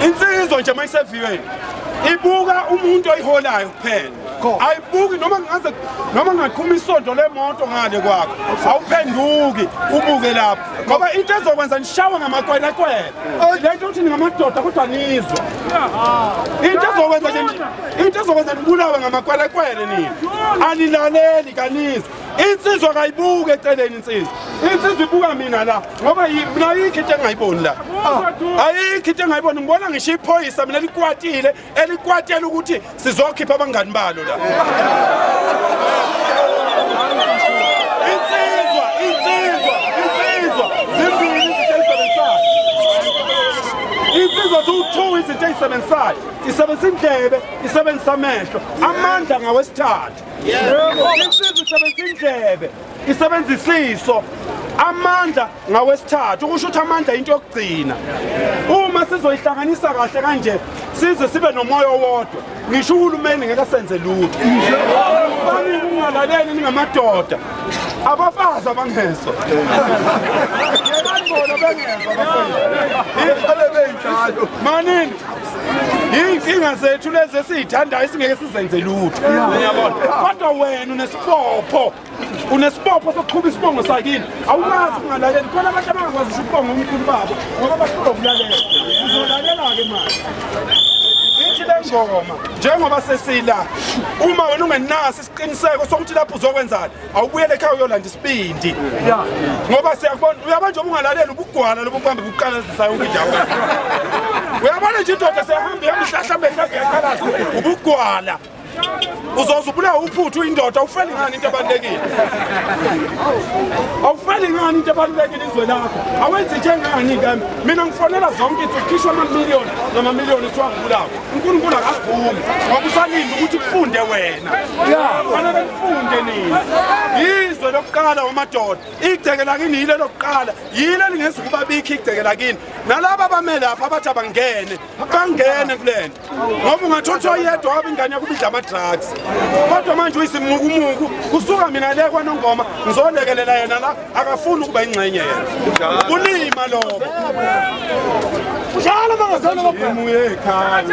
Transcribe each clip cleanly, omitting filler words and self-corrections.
Insizwa nje mayiseviweni ibuka umuntu oyiholayo kuphela ayibuki noma ngaqhuma isonto lemoto ngale kwakho awuphenduki ubuke lapho ngoba into ezokwenza nishawe ngamakwele lento uthi ngamadoda kodwa nizwa into ezokwenza nibulawe ngamakwele nini anilaleli kanizwa insizwa kayibuke eceleni insizwa insizwa ibuka mina la ngoba mina ayikho into engayiboni la ayikho into engayiboni ngibona ngisho iphoyisa mina elikwatile ukuthi sizokhipha abangani balo la insizwa zimbili insizwa ziwu-2 izinto ezisebenzisayo isebenzisa indlebe isebenzisa amehlo amandla ngawesithathu insizwa isebenzisa indlebe isebenzisa isiso amandla ngawesithathu ukusho ukuthi amandla into yokugcina uma sizoyihlanganisa kahle kanje size sibe nomoya owodwa ngisho uhulumeni ngeke senze lutho fanele ungalaleli ningamadoda abafazi abangezwa manini inkinga zethu lezi esiyithandayo singeke sizenze lutho uyabona kodwa wena unesibopho sokuqhuba isibongo sakini awukazi ungalaleli khona abantu abangakwazi usho ubongo umkhulu babo ngoba bafuna ukulalela sizolalela-ke manje ithi le ngoma njengoba sesila uma wena ungenaso isiqiniseko sokuthi lapho uzokwenzani awubuyele ekhaya uyolanda isibindi ngoba siyakubona uyabona nje ungalaleli ubugwala lobu buhambe buqalazisayo indawo uyabona nje indoda sehamba ihlahlambe yakhalaza ubugwala uzoze ubulawa uphuthu indoda awufeli ngani into ebalulekile awufeli ngani into ebalulekile izwe lakho awenzi njengani ngami mina ngifonela zonke izikhishwa amamiliyoni namamiliyoni siwabulawa uNkulunkulu akavumi ngoba usalinde ukuthi kufunde wena fanele kufunde nini yizwe lokuqala wamadoda igceke lakini yile lokuqala yile lingeza ukuba bikho igceke lakini nalabo abamele lapha abathi bangene kulento ngoba ungathothi oyedwa wabe ingane yakho ibidla ama-drugs kodwa manje uyisimuku kusuka mina le kwaNongoma ngizolekelela yena la akafuni ukuba ingxenye yena kulima lobo njalo bangazana bamuye ekhaya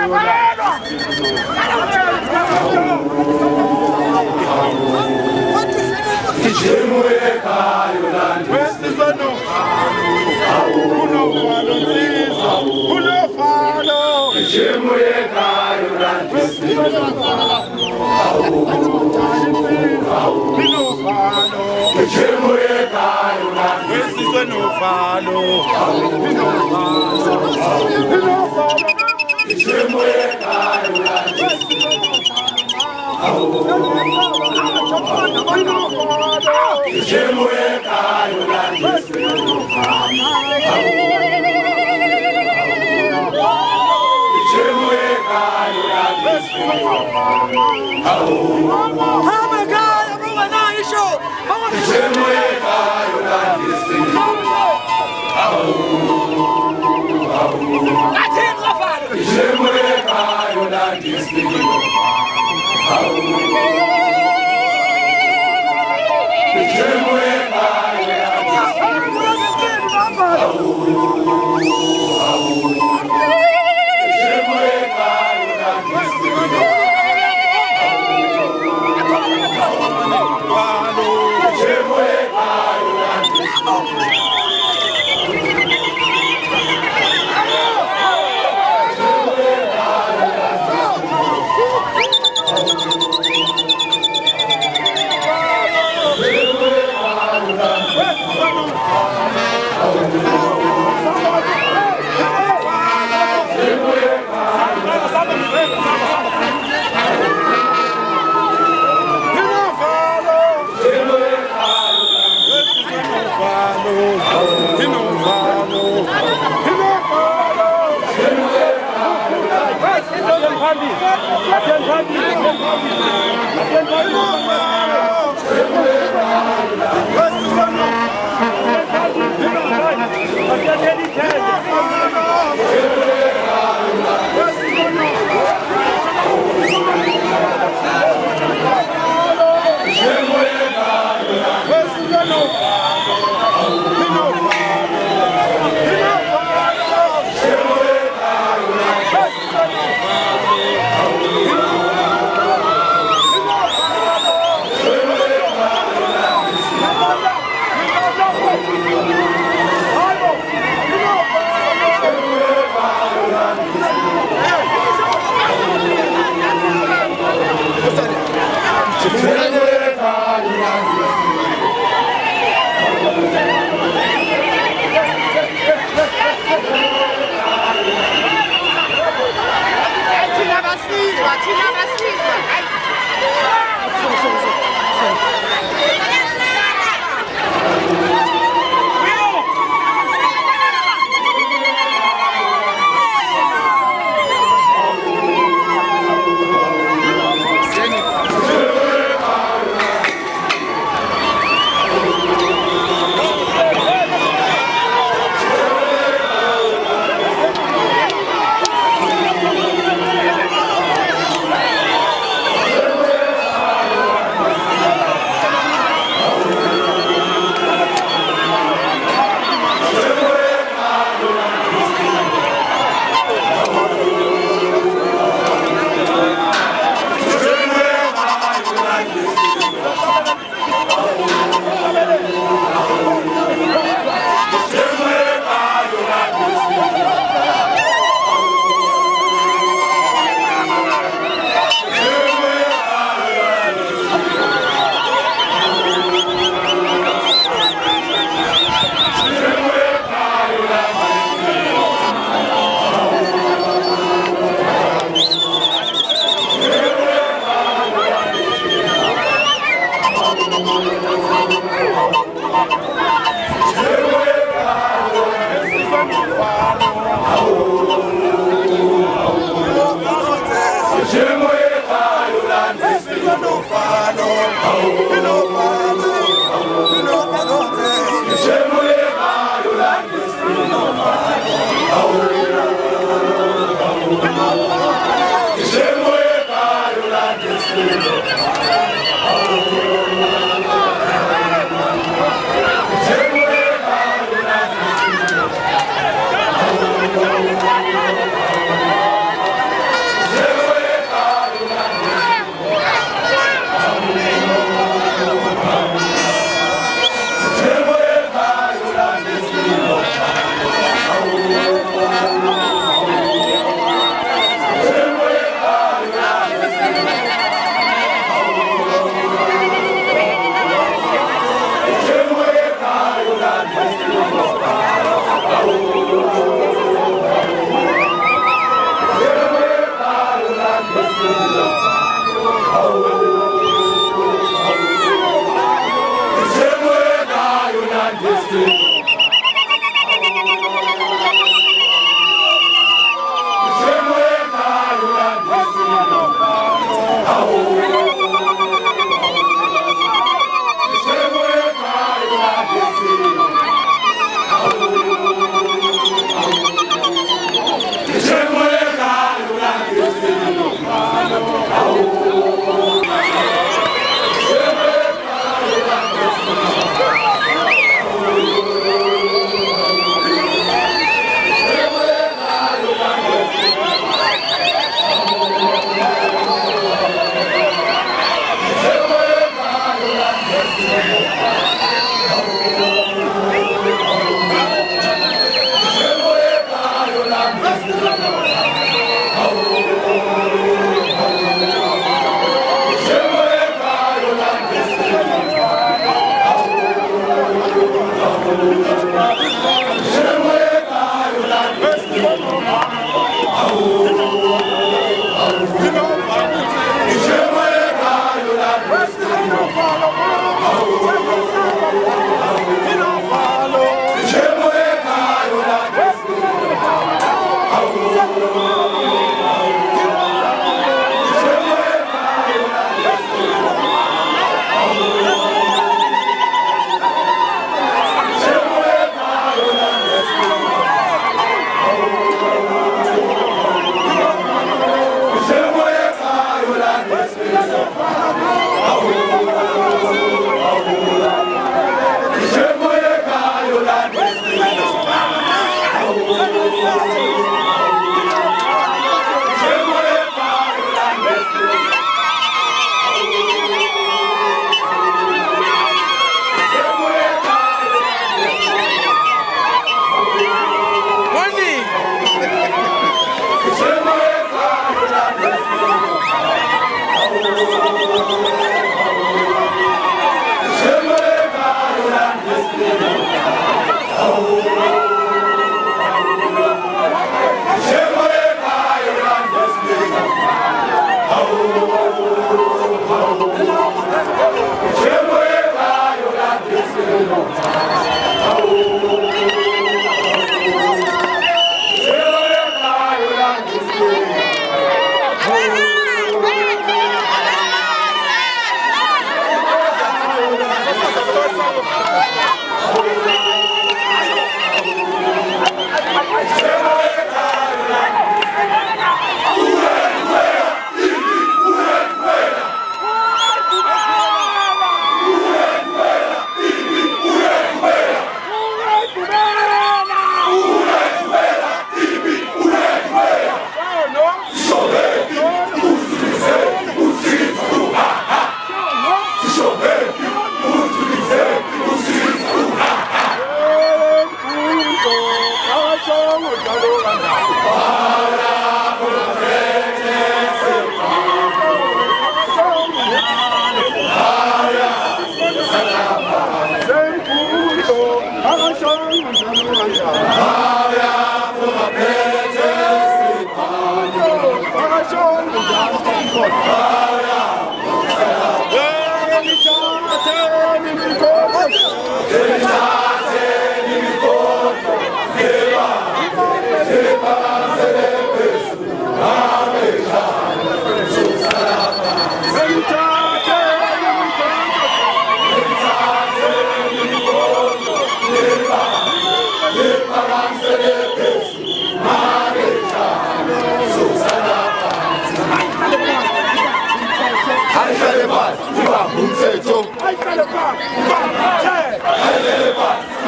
ibambe umthetho. Ayihlale phansi,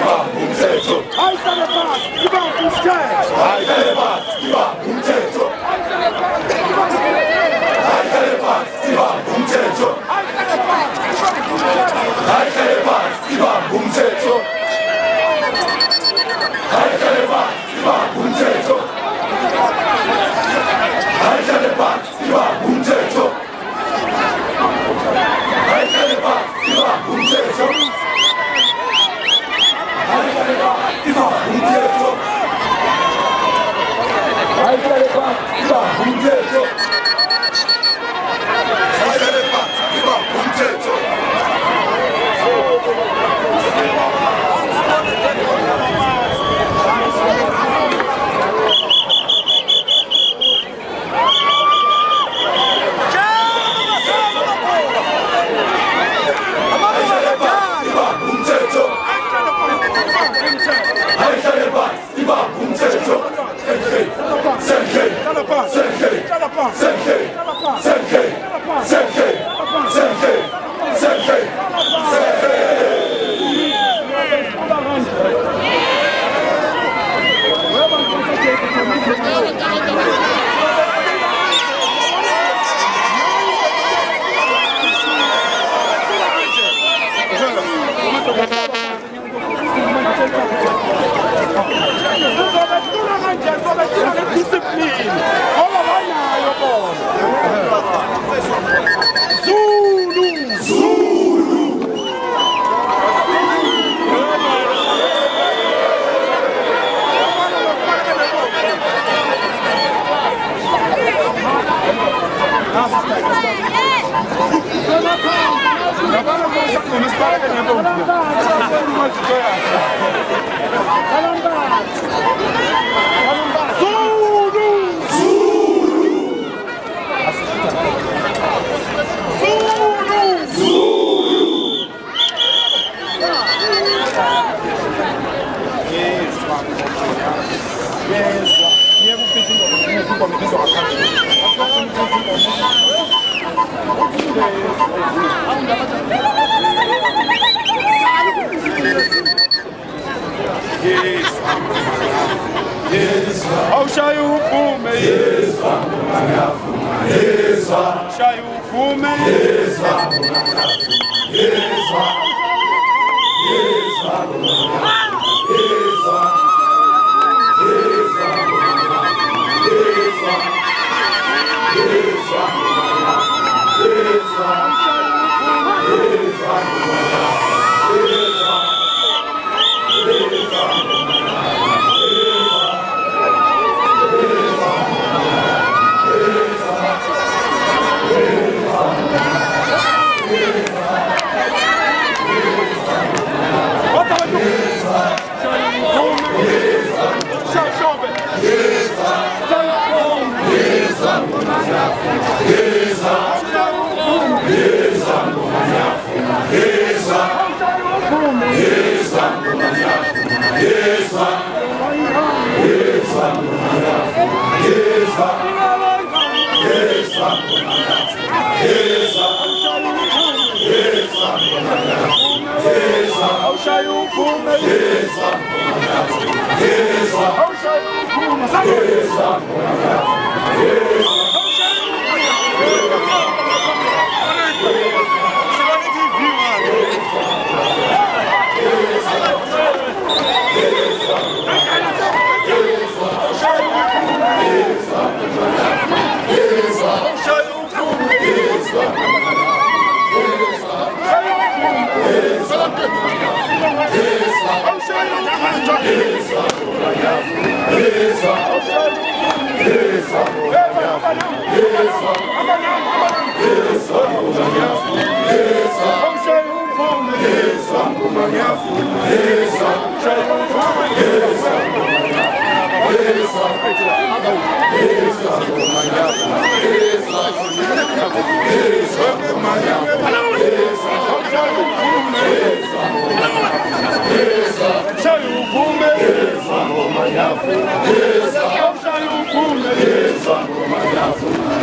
ibambe umthetho. Ayihlale phansi, ibambe umthetho. Ayihlale phansi, ibambe umthetho. Ayihlale phansi, ibambe umthetho. Ayihlale phansi, ibambe umthetho. Ayihlale phansi, ibambe umthetho. Ayihlale phansi, ibambe umthetho. Ayihlale phansi, ibambe umthetho. Ayihlale phansi, ibambe umthetho. Ayihlale phansi, ibambe umthetho. Ayihlale phansi, ibambe umthetho. Ayihlale phansi, ibambe umthetho. Ayihlale phansi, ibambe umthetho.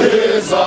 Eza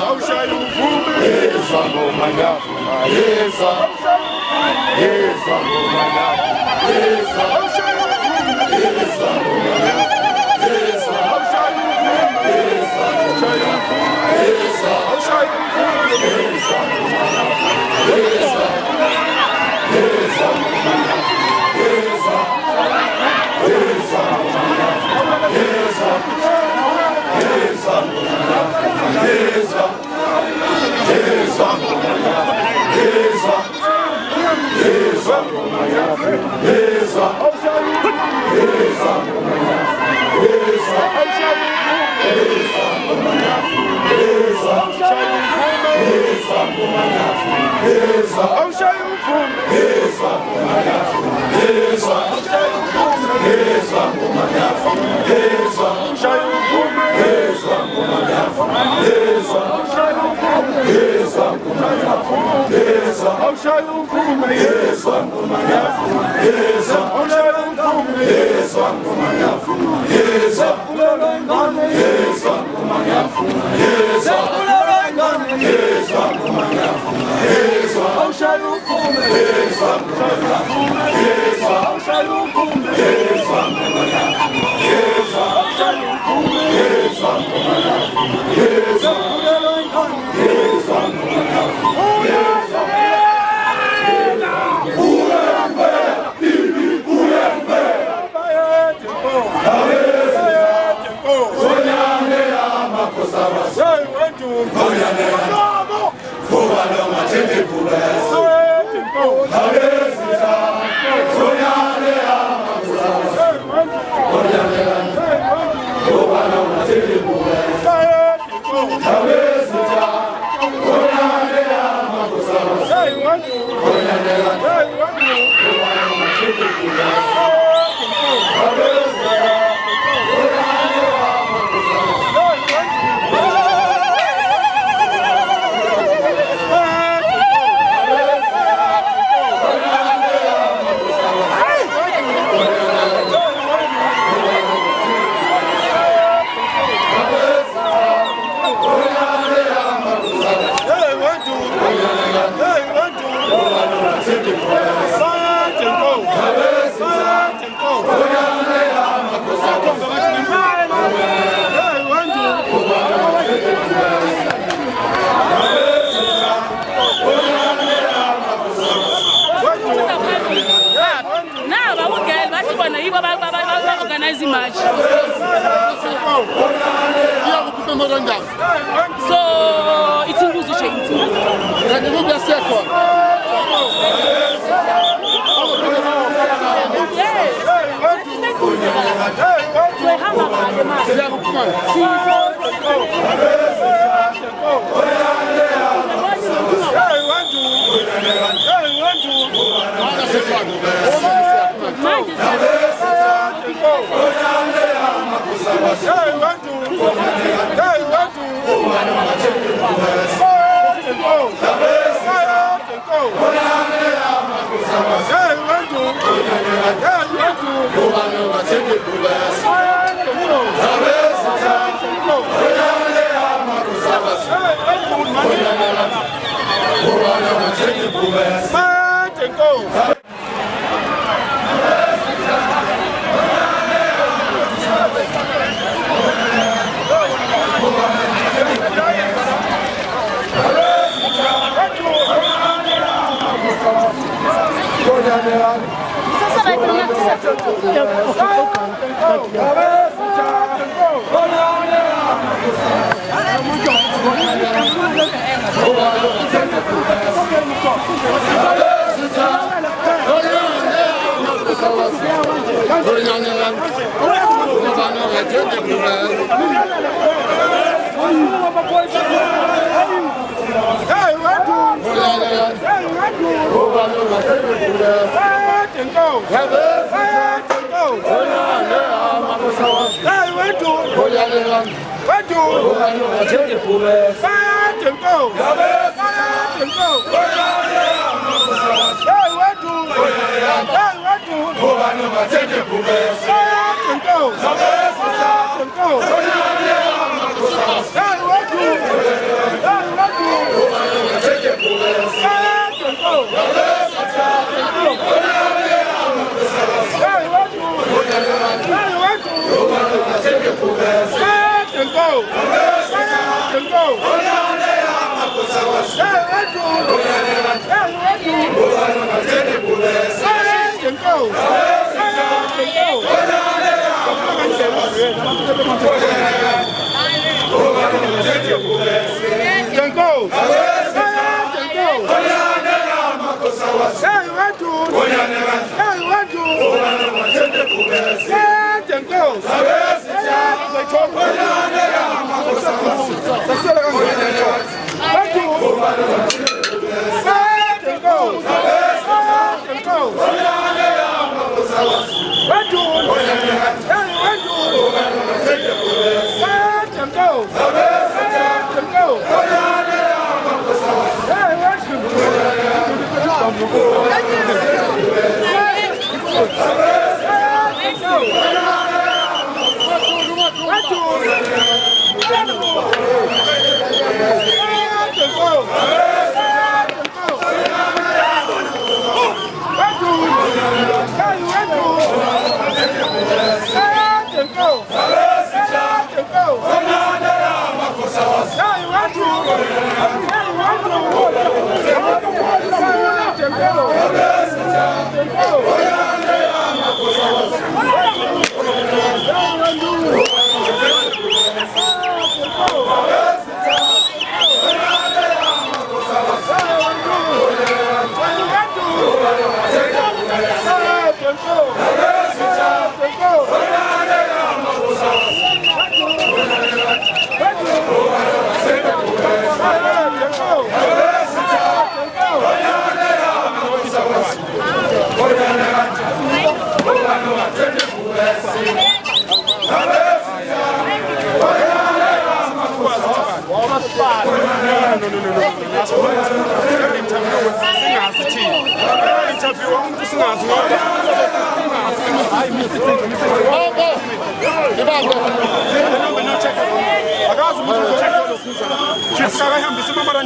So it's in position.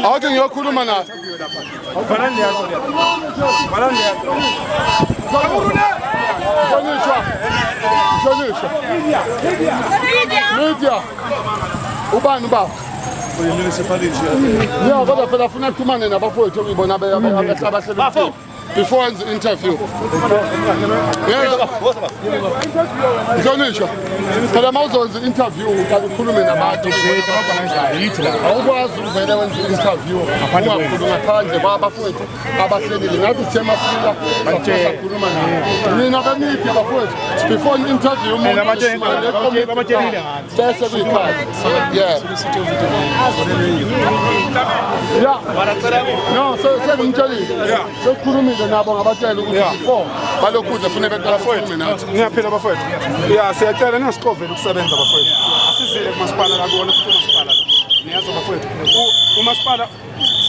Awuthi ngiyokhuluma naye. Media. Ubani baba? Yeah, kodwa phela afuna ukuxhumana nabafowethu okuyibona abahlabahlebi before enze interview. Ngisho phela mawuzenza interview ukhulume nabantu awukwazi uvele wenze interview ungakhuluma phandle kwabafowethu abahlelile ngathi sithema sila sakhuluma nabo mina bemithi abafowethu before interview umuntu bese kuyikhaya no sengimtshelile sekukhulumile nabo ngabatshela ukuthi before balokhuze fune beqala futhi nathi ngiyaphila bafowethu siyacela ningasicoveli ukusebenza bafowethu asizile kumasipala lakona futhi umasipala lo niyazi bafowethu umasipala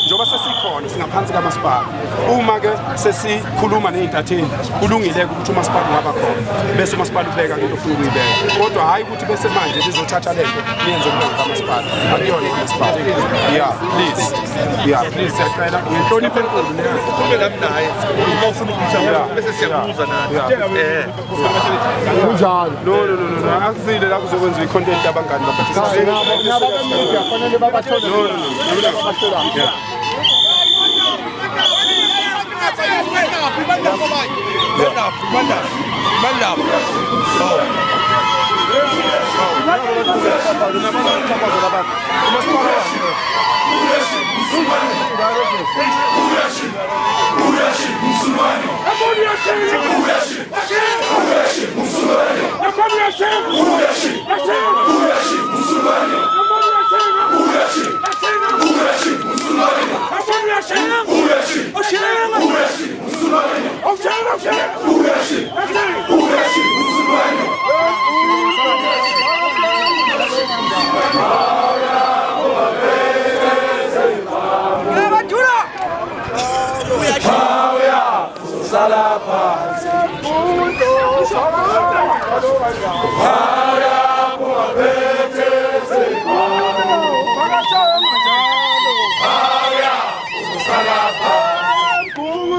njoba sesikhona singaphansi kamasipala uma ke sesikhuluma nezintatheli kulungile ukuthi umasipala ungaba khona bese umasipala ubeka into ofuna ukuyibeka kodwa hayi ukuthi bese manje lizothatha lento niyenze kulanga kamasipala akuyona umasipala please siyacela ngihloniphe enkulu kube lapha naye uma ufuna ukuthula bese siyabuza nathi kunjalo no akuzile la kuzokwenza icontent abangani bafethu fanele babathole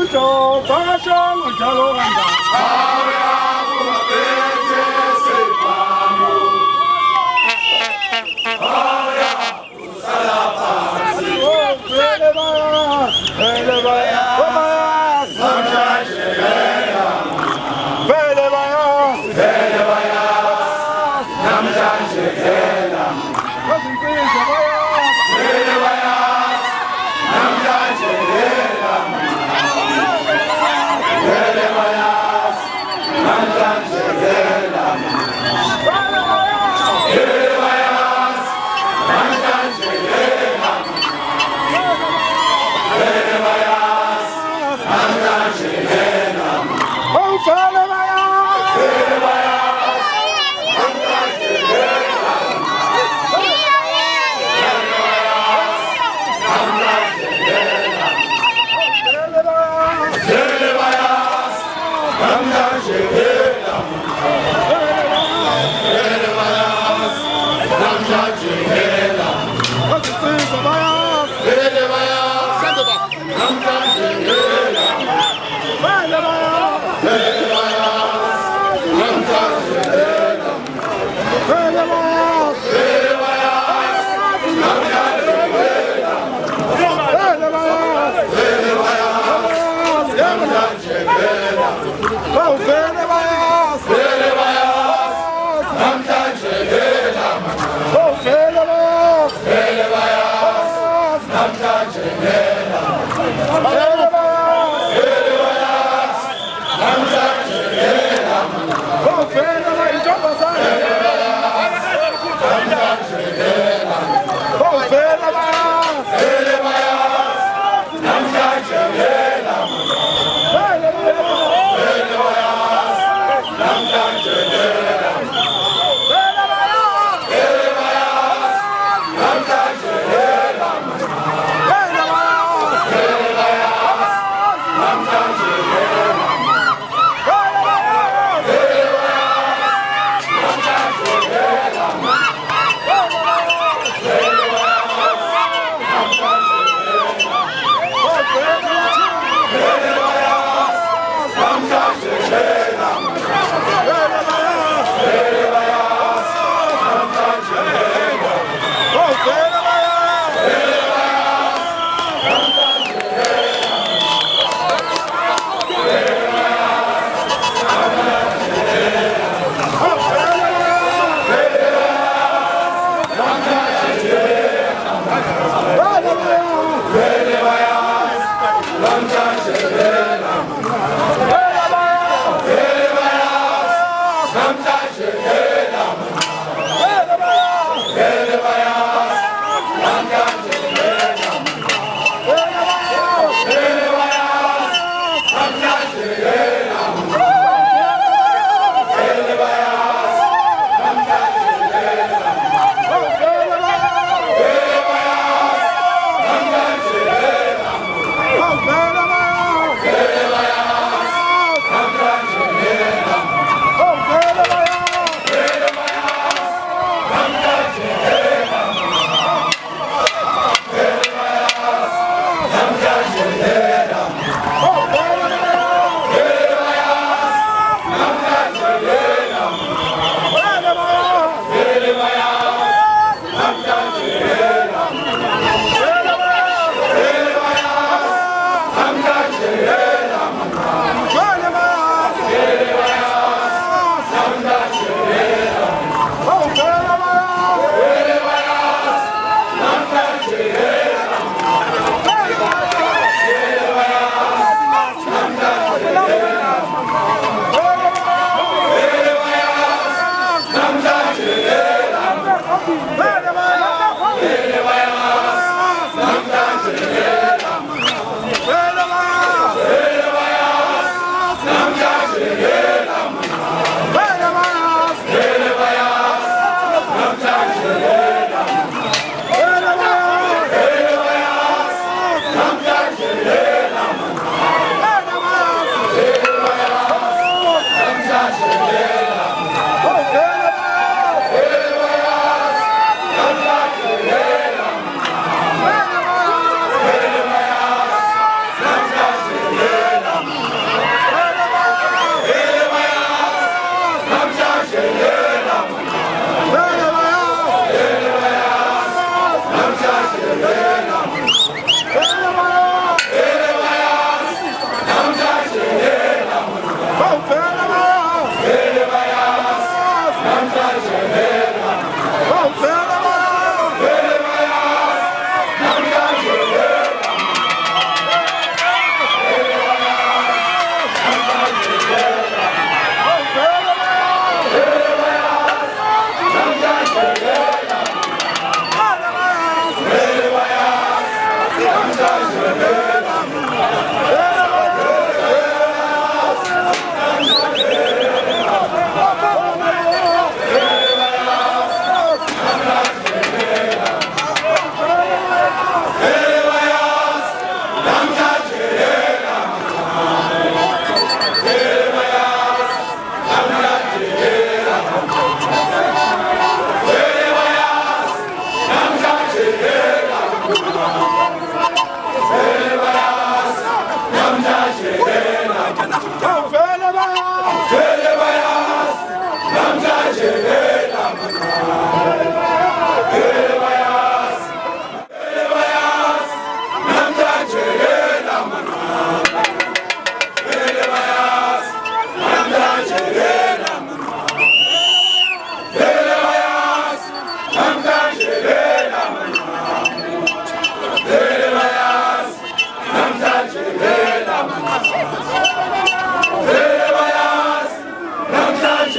Umuntu basho njalo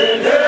Namdanje,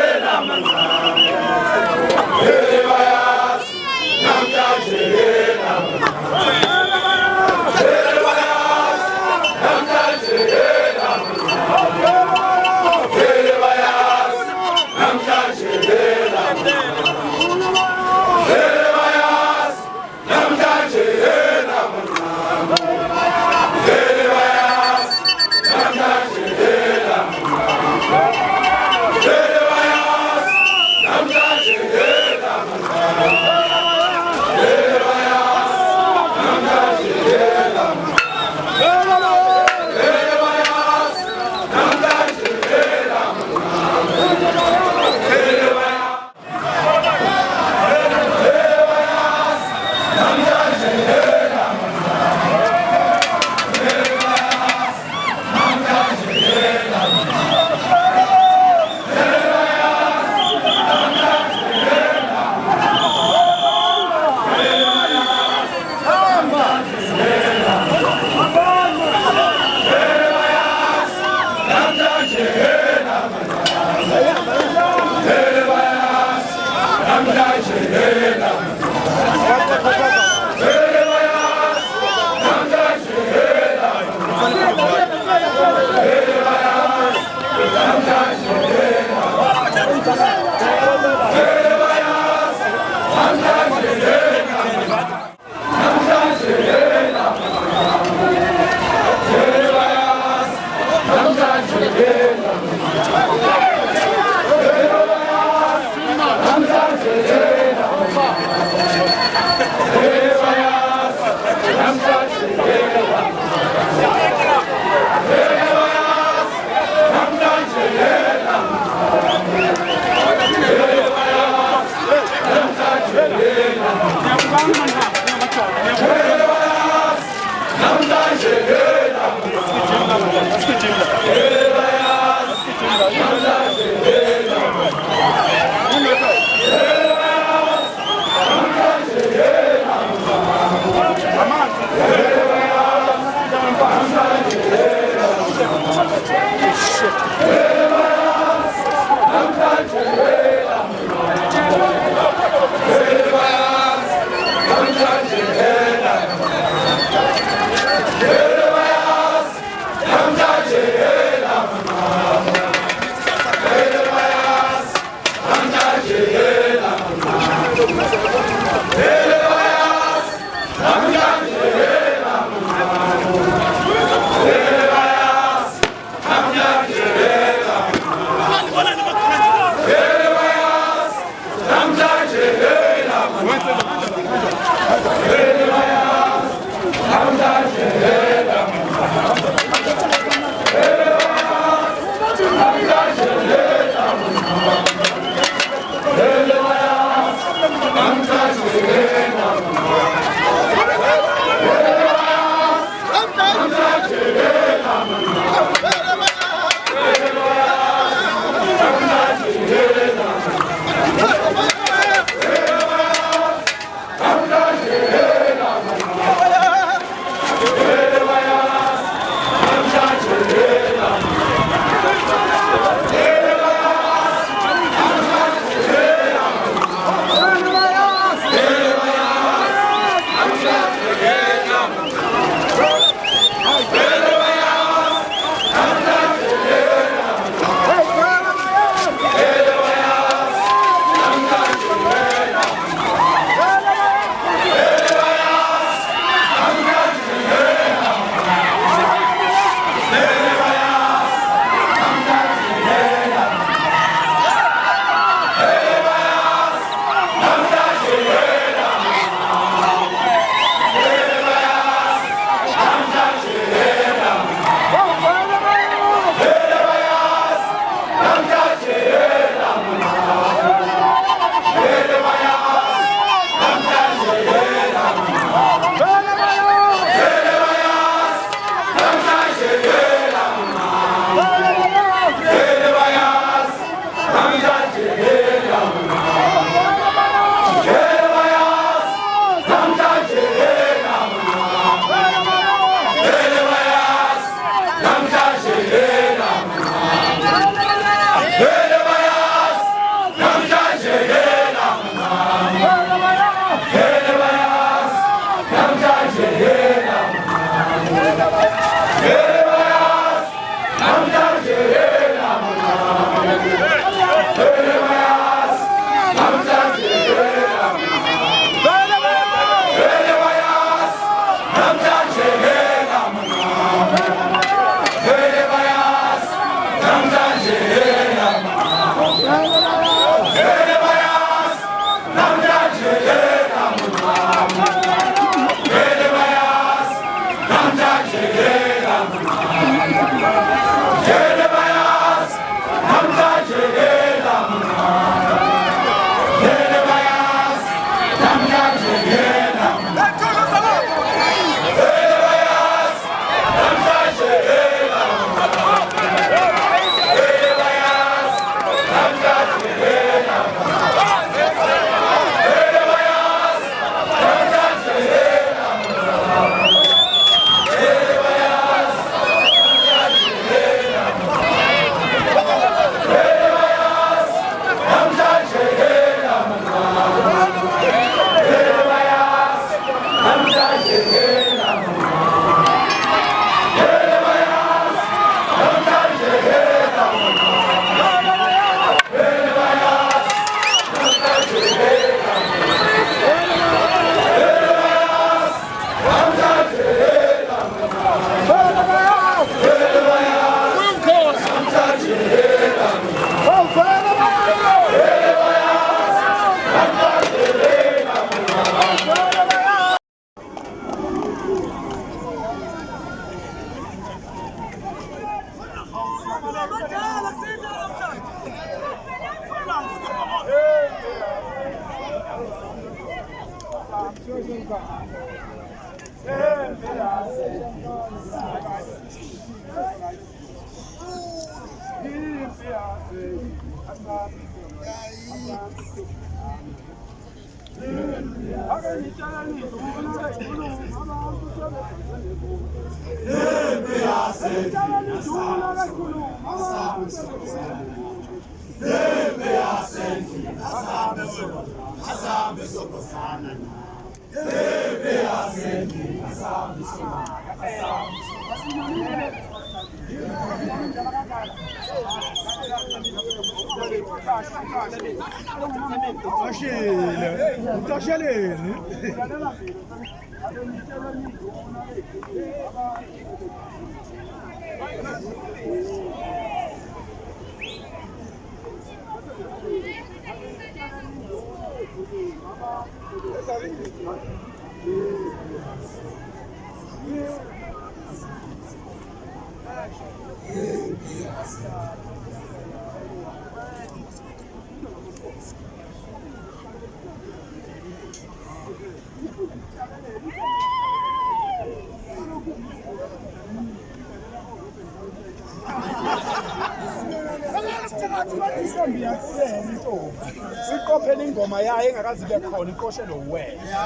Siqophela ingoma yayo engakazi ibe khona inkoshelo wena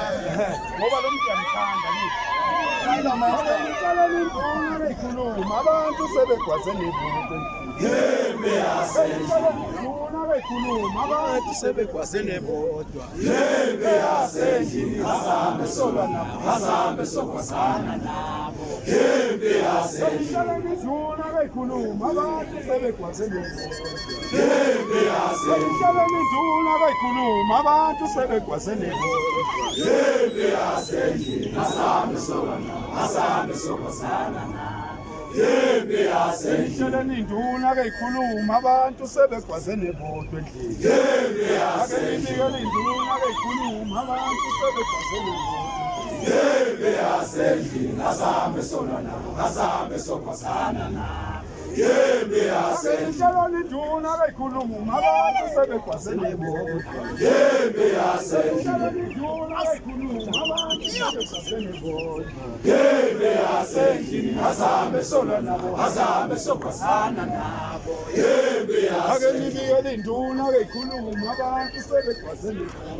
ngoba lo muntu uyamthanda ikhuluma abantu sebegwaze nebuko ikhuluma abantu sebegwaze nebodwa asambe solwa nabo asambe sokwazana nabo ikhuluma abantu sebegwaze nebodwa ikhuluma abantu sebegwaze nebodwa asambe solwa nabo asambe sokwazana nabo induna ke ikhuluma abantu sebegwaze nebodwa endlini induna ke ikhuluma abantu sebegwaze nebodwa asambe solwa nabo asambe sokwazana nabo induna ke ikhuluma abantu sebegwaze nebodwa induna ke ikhuluma abantu sebegwaze nebodwa asambe solwa nabo asambe sokwazana nabo ake nibiyele induna ke ikhuluma abantu sebegwaze nebodwa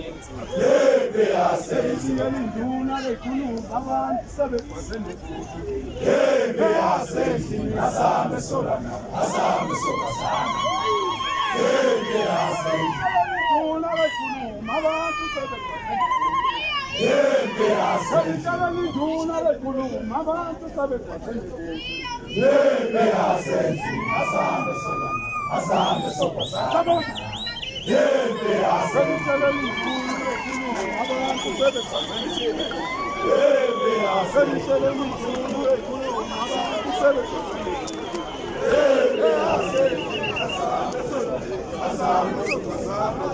induna ke ikhuluma abantu sebegwaze nebodwa asambe solwa nabo asambe sokwazana induna ke lekhuluma abantu sebexhasene. Yembe yasenzi. Selitshela induna lekhuluma abantu sebexhasene. Yembe yasenzi. Asambe sona. Asambe sokosana. Yembe yasenzi. Selitshela induna lekhuluma abantu sebexhasene. Yembe yasenzi. Selitshela induna lekhuluma abantu sebexhasene. Yembe yasenzi. Asambe sona. Asambe sokosana.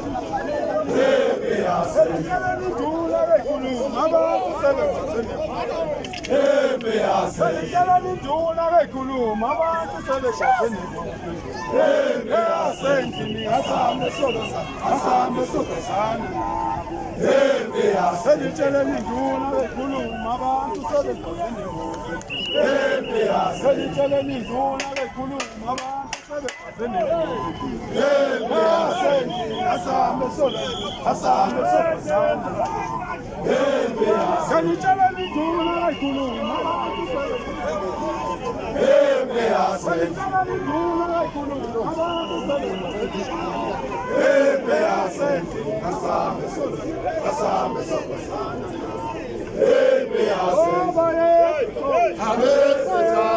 Yembe yasenzi. Selitshela induna lekhuluma abantu sebexhasene. Yembe yasenzi. Selitshela induna lekhuluma abantu sebexhasene. Yembe Asendlini asambe sokosana. Asambe sokosana. Yembe yasenzi. Selitshela induna lekhuluma abantu sebexhasene. Yembe yasenzi. Selitshela induna lekhuluma abantu sebexhasene. Yembe Asendlini asambe sokosana. Asambe sokosana. Yembe yasenzi. Selitshela induna lekhuluma abantu sebexhasene. Yembe yasenzi. Selitshela induna lekhuluma abantu sebexhasene. Yembe yasenzi. Asambe sona. Asambe sokosana. Yembe yasenzi. Oba yethu. Abesitha.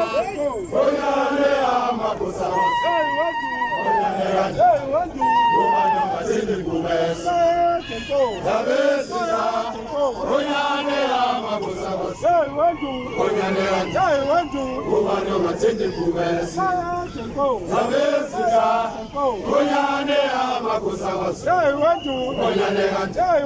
Onyane amakosa. Hey, wadu. Onyane kanje. Hey, wadu. Ubani ongathindi kumesa. Hey, Abesitha. Onyane amakosa. hey, wadu. Onyane kanje. Hey, wadu. Ubani ongathindi kumesa. Abesitha. Onyane amakosa. Hey, wadu. Onyane kanje. Hey,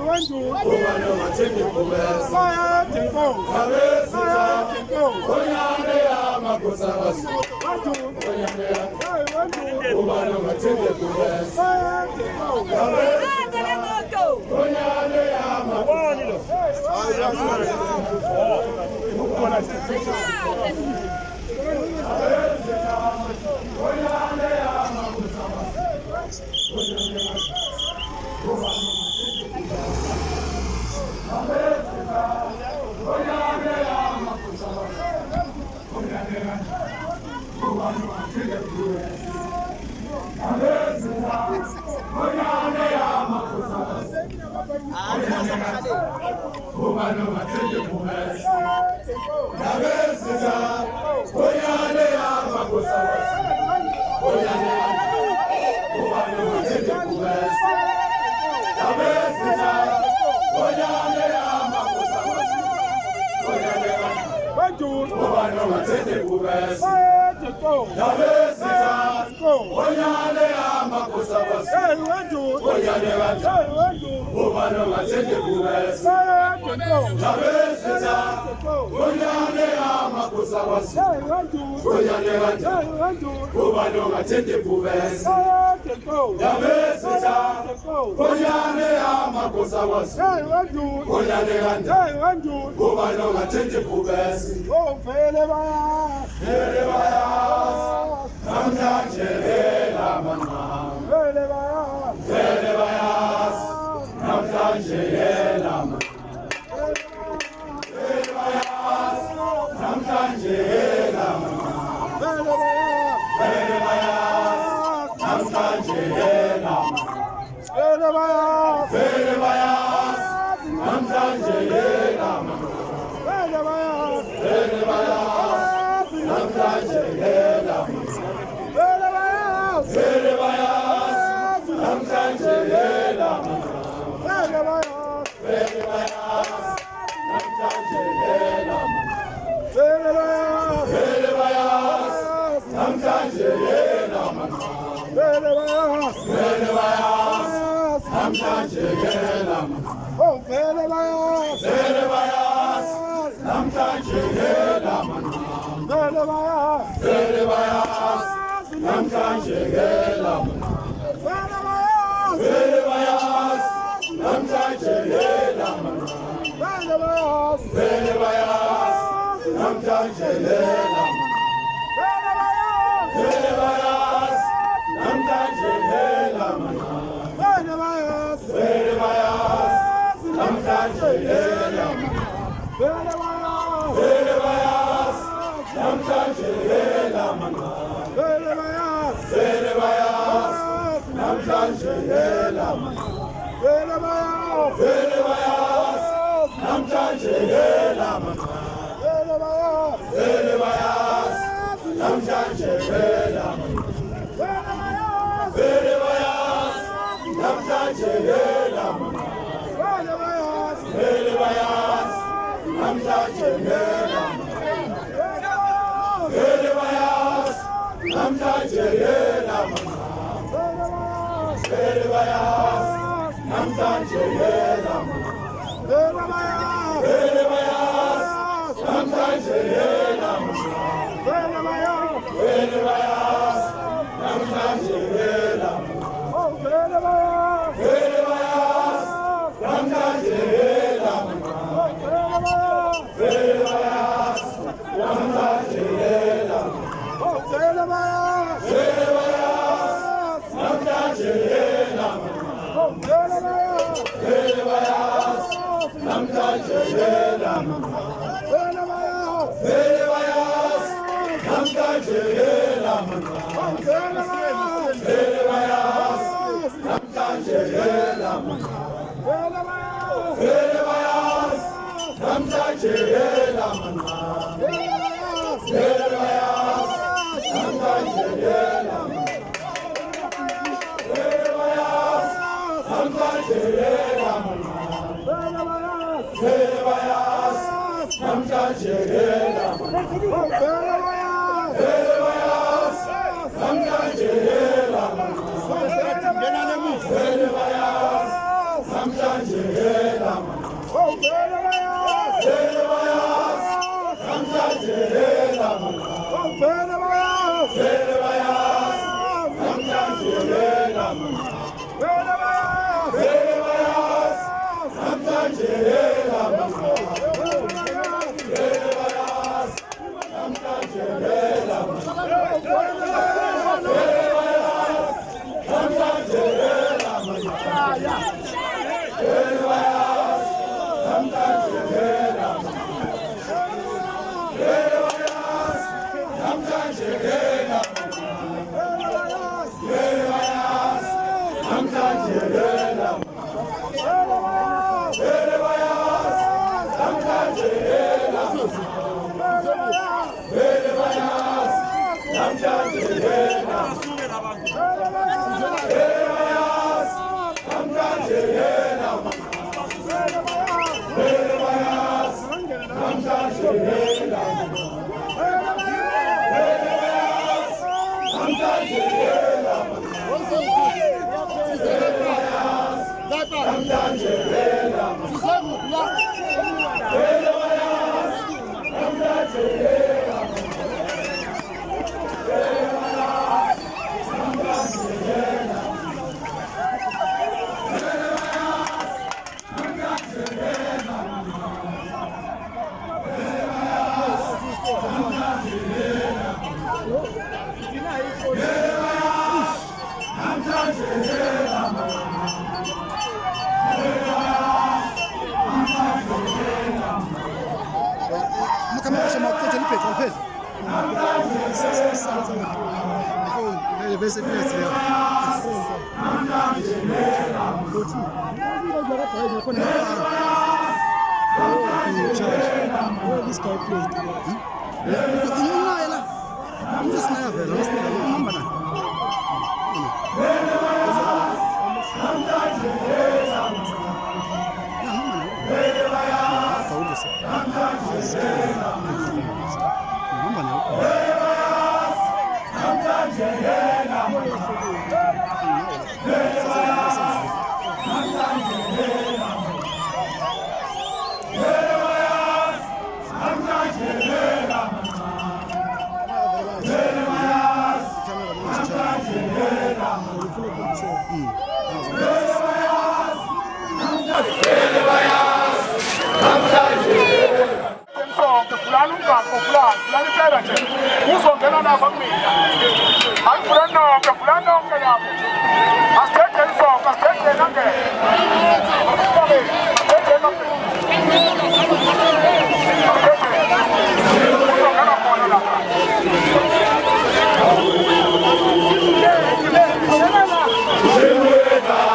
wadu. Ubani ongathindi kumesa. Abesitha. Onyane amakosa. Hey, wadu. Ubani ongathindi kumesa. Abesitha. Onyane amakosa. Wadu. Hey, wadu. Ubani ongathindi kumesa. Onyane amakosa. Ubani ongathindi kumesa. Abesitha. Onyane amakosa. Onyane kanje. Ubani ongathindi kumesa. Abesitha. Onyane amakosa. Onyane kanje. Ubani ongathindi kumesa. Abesitha. Onyane amakosa. Onyane kanje. Ubani ongathindi kumesa. Abesitha. Onyane amakosa. Onyane kanje. Ubani ongathindi kumesa. Abesitha. Onyane amakosa. Onyane kanje. Ubani ongathindi kumesa. Vele bayazi, Vele bayazi. Namhlanje yela manqam. vele bayazi, Vele bayazi. Namhlanje yela manqam. Vele bayazi. Namhlanje yela manqam. vele bayazi, Vele bayazi. Namhlanje yela manqam. vele bayazi, Vele bayazi. Namhlanje yela manqam. vele bayazi, Vele bayazi. Namhlanje yela manqam. vele bayazi, Vele bayazi. Namhlanje yela manqam. vele bayazi, Vele bayazi. Namhlanje yela manqam. vele bayazi, Vele bayazi. Namhlanje yela manqam. vele bayazi, Vele bayazi. Namhlanje yela manqam. oh vele bayazi, Vele bayazi. Namhlanje yela manqam. vele bayazi, Vele bayazi. Namhlanje yela manqam. vele bayazi, Vele bayazi. Namhlanje yela manqam. vele bayazi, Vele bayazi. Namhlanje yela manqam. vele bayazi, Vele bayazi. Namhlanje yela manqam. vele bayazi, Vele bayazi. Namhlanje yela manqam. vele bayazi, Vele bayazi.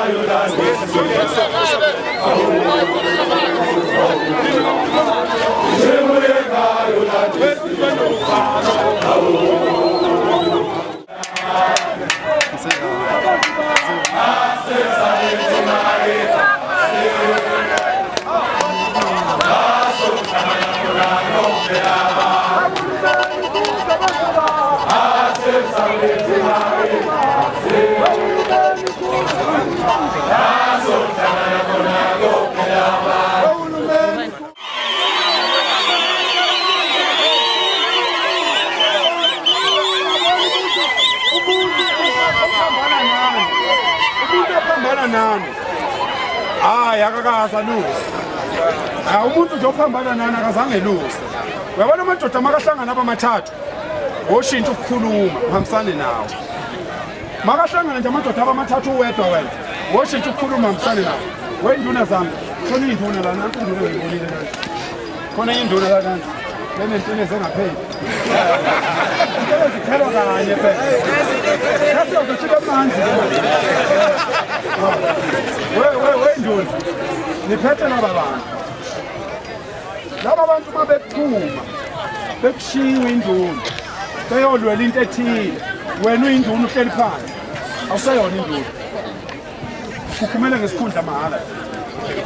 Ayuda. nani hayi akakaza lusa umuntu nje ophambana nani akazange lusa uyabona amadoda makahlangana abamathathu oshintsha ukukhuluma uhambisane nawo makahlangana nje amadoda abamathathu uwedwa wena oshintsha ukukhuluma uhambisane nawo wenduna zami khona induna la nanku induna ngibonile la khona induna la kanti lenentene ezengapheli intene zikhelwa kanye phela yathi uzoshika amanzi wenduna niphethe laba bantu mabephuma bekushiwe induna beyolwela into ethile wena uyinduna uhleli phansi awusayona induna kukhumele ngesikhundla mahala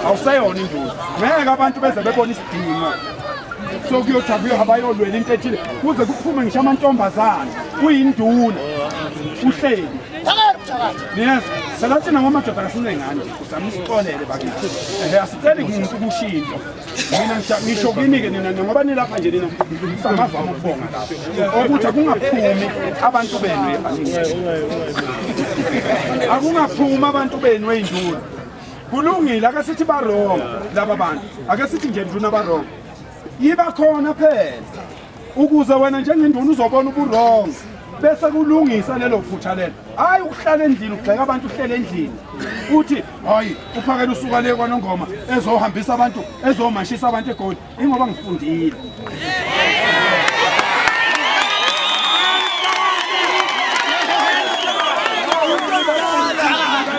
awusayona induna ngeke abantu beze bebona isidingo sokuyojabula abayolwela into ethile kuze kuphume ngisho amantombazana uyinduna uhleli yes salathi nangamadoda kasinengane usamsixolele bakithi asiceli umuntu kushintsho mina ngisho kini-ke nina ngoba nilapha nje nina samazama ukubonga lapho ukuthi akungaphumi abantu benu akungaphumi abantu benu ey'nduna kulungile ake sithi baronga laba bantu ake sithi nje nduna baronga yiba khona phela ukuze wena njengenduna uzobona uburonga bese kulungisa lelo phutha lelo hayi ukuhlala endlini ugxeka abantu uhlele endlini uthi hayi uphakela usuka le kwaNongoma ezohambisa abantu ezomashisa abantu eGoli ingoba ngifundile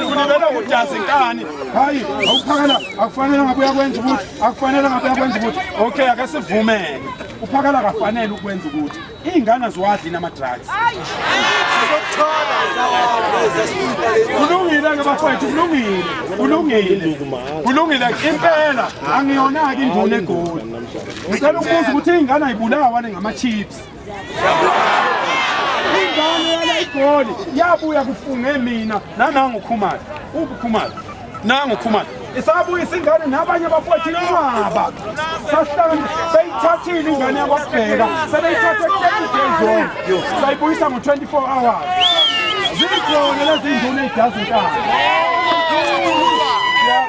kunabela ujazi inkani hayi awuphakela akufanele ngabe uyakwenza ukuthi akufanele ngabe uyakwenza ukuthi okay ake sivumele uphakela kafanele ukwenza ukuthi ingane ziwadli nama-drugs kulungile ke bafowethu kulungile impela angiyona-ke induna eGoli ngicela ukubuza ukuthi iy'ngane ayibulawa ngama-chips ingane yala eGoli yabuya kufunge mina nanangukhumalo ubukhumalo nangukhumalo isabuyisa ingane nabanye abafowethu inqaba sahlangana beyithathile ingane yababheka sebeyithathe 30 days on sayibuyisa ngo-24 hours zikhona lezi nduna ey'dazi inkani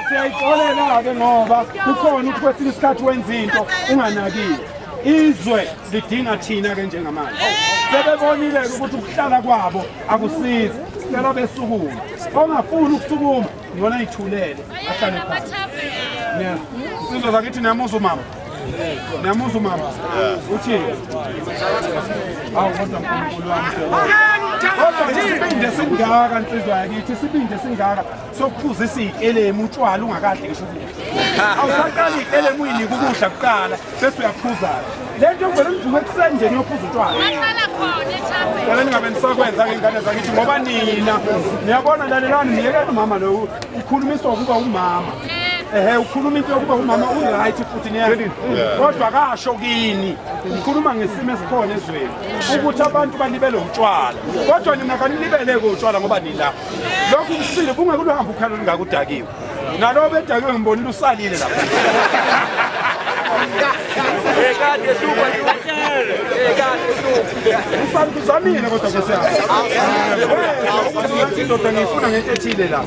siyayixolela-ke ngoba kukhona ukuthi kwesinye isikhathi wenza into unganakile izwe lidinga thina-ke njengamanje sebebonile-ke ukuthi ukuhlala kwabo akusizi sicela besukuma ongafuni ukusukuma ngiyona ayithulele ahlale phansi insizwa zakithi niyamuzwa umama niyamuzwa umama uthini awu kodwa nkulunkulu wami kodwa sibinde singaka nsizwa yakithi sibinde singaka sokuphuzisa iy'kelemu utshwala ungakadli ngisho awusaqala iy'kelemu uyinike ukudla kuqala bese uyaphuza-ke le nto ngivele ngivuke ekuseni nje niyophuza utshwala cela ningabe nisakwenza-ke iy'ngane zakithi ngoba nina niyabona lalelani niyekela umama lo ukhulumiswa ukuba umama ukhuluma into yokuba umama uright futhi niyani kodwa kasho kini ngikhuluma ngesimo esikhona ezweni ukuthi abantu balibele utshwala kodwa nina kanilibeleke utshwala ngoba nila lokhu kusile kungeke uhambe ukhalo lingakudakiwe nalo bedakiwe ngibonile usalile lapha usazamile kodwa kusiyapha indoda ngiyifuna ngento ethile la